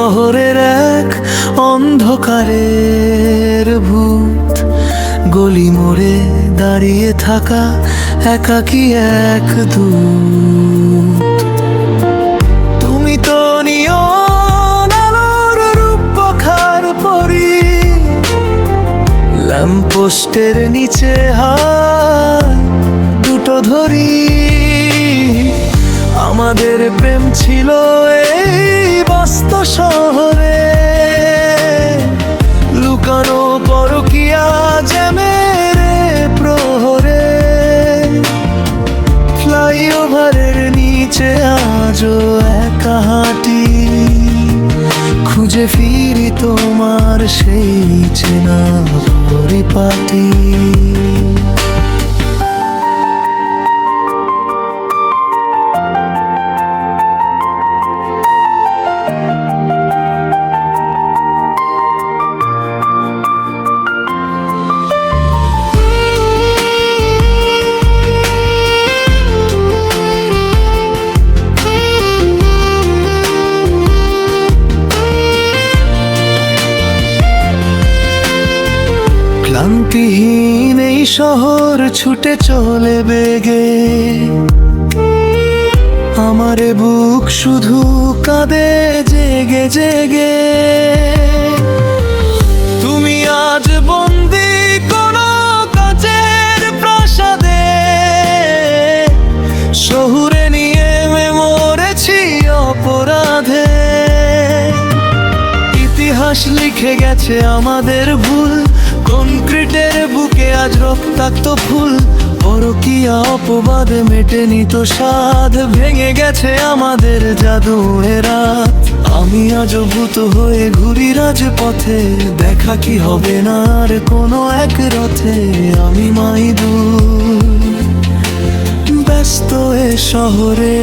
শহরের এক অন্ধকারের ভূত, গলি মোড়ে দাঁড়িয়ে থাকা একাকী এক দূত। তুমি তো নিয়ন আলোর রূপখার পরি, ল্যাম্পপোস্টের নিচে হাত দুটো ধরি। আমাদের প্রেম ছিল এই ব্যস্ত শহরে, লুকানো পরকীয়া জ্যামের প্রহরে। ফ্লাইওভারের নিচে আজও একা হাঁটি, খুঁজে ফিরি তোমার সেই চেনা পরিপাটি। ক্লান্তিহীন এই শহর ছুটে চলে বেগে, আমারে বুক শুধু কাঁদে জেগে জেগে। তুমি আজ বন্দি কোনো কাচের প্রাসাদে, শহুরে নিয়ে মরেছি অপরাধে। ইতিহাস লিখে গেছে আমাদের ভুল, কনক্রিটের বুকে আজ রক্তাক্ত ফুল। পরকীয়া অপবাদে মেটেনি তো স্বাদ, ভেঙে গেছে আমাদের জাদু রাত। আমি আজও ভূত হয়ে ঘুরি রাজপথে, দেখা কি হবে না আর কোনো এক রথে। আমি মাইদুর ব্যস্ত এ শহরে।